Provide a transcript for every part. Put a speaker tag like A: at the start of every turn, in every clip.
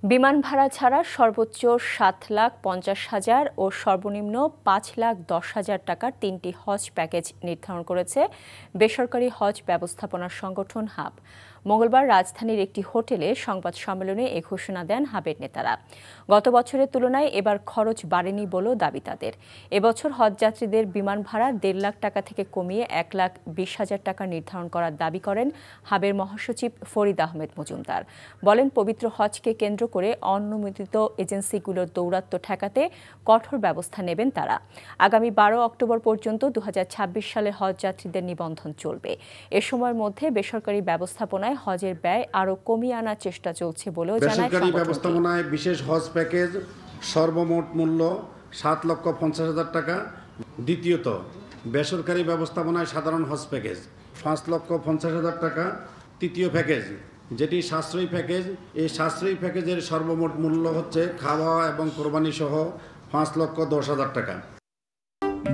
A: বিমান ভাড়া ছাড়া সর্বোচ্চ ৭,৫০,০০০ ও সর্বনিম্ন ৫,১০,০০০ টাকার ৩টি হজ প্যাকেজ নির্ধারণ করেছে বেসরকারি হজ ব্যবস্থাপনা সংগঠন হাব। মঙ্গলবার রাজধানীর একটি হোটেলে সংবাদ সম্মেলনে এ ঘোষণা দেন হাবের নেতারা। গত বছরের তুলনায় এবার খরচ বাড়েনি বলেও দাবি তাদের। এবছর হজযাত্রীদের বিমান ভাড়া ১.৫ লাখ টাকা থেকে কমিয়ে ১,২০,০০০ টাকা নির্ধারণ করার দাবি করেন হাবের মহাসচিব ফরিদ আহমেদ মজুমদার। বলেন, পবিত্র হজকে কেন্দ্র করে অননুমোদিত এজেন্সিগুলোর দৌরাত্ম্য ঠেকাতে কঠোর ব্যবস্থা নেবেন তারা। আগামী ১২ অক্টোবর পর্যন্ত ২০২৬ সালে হজযাত্রীদের নিবন্ধন চলবে। এ সময়ের মধ্যে বেসরকারি ব্যবস্থাপনায় হজের ব্যয় আরও কমিয়ে আনার চেষ্টা চলছে বলেও জানায়
B: বেসরকারি ব্যবস্থাপনায় বিশেষ হজ প্যাকেজ সর্বমোট মূল্য ৭,৫০,০০০ টাকা। দ্বিতীয়ত, বেসরকারি ব্যবস্থাপনায় সাধারণ হজ প্যাকেজ ৫,৫০,০০০ টাকা। তৃতীয় প্যাকেজ, যেটি সাশ্রয়ী প্যাকেজ, এই সাশ্রয়ী প্যাকেজের সর্বমোট মূল্য হচ্ছে খাওয়া এবং কোরবানি সহ ৫,১০,০০০ টাকা।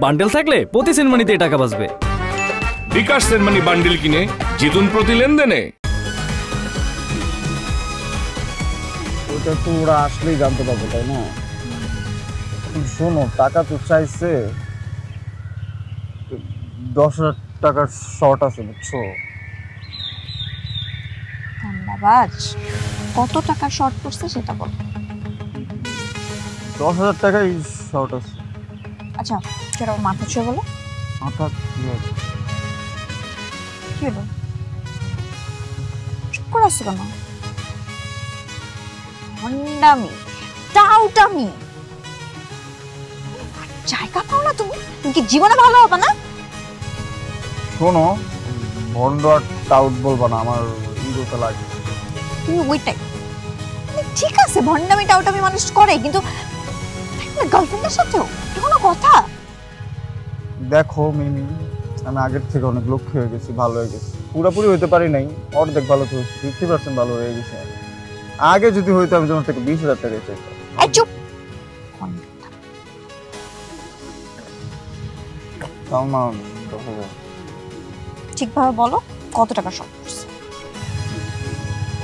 C: বান্ডেল থাকলে প্রতি সেনমানিতে টাকা বাঁচবে।
D: বিকাশ সেনমানি বান্ডেল কিনে জিতুন প্রতি লেনদেনে।
E: ওটা তো ওরা আসলেই জানতে পারবো, তাই না? শোনো, টাকা তো চাইছে, ১০,০০০ টাকার শর্ট আছে, বুঝছো?
F: ধন্যবাদ। কত টাকা শর্ট পড়ছে সেটা বল।
E: ১০,০০০ টাকাই শর্ট আছে।
F: আচ্ছা, সেটা মাথা ছুঁয়ে বলো।
E: মাথা
F: কি হলো? চুপ করে আসছো কেন? ভণ্ডামি, টাউটামি, জায়গা পাও না তুমি? তুমি কি জীবনে ভালো হবে না?
E: শোনো, ভন্ড আর টাউট বলবো না, আমার ইগোতে লাগে।
F: তুমি ওইটাই। ঠিক আছে, ভণ্ডামি টাউটামি মানুষ করে, কিন্তু গার্লফ্রেন্ডের সাথেও কোনো কথা?
E: দেখো মিমি, আমি আগের থেকে অনেক লক্ষ্য হয়ে গেছি, ভালো হয়ে গেছি। পুরোপুরি হইতে পারি নাই, অর্ধেক ভালো তো 50% ভালো হয়ে গেছে। আগে যদি হইতো আমি তোমার থেকে ২০,০০০ টাকা চাইতাম।
F: চুপ। ঠিকভাবে বলো, কত টাকা শর্ট পড়ছে?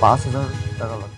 E: ৫,০০০ টাকা লাগবে।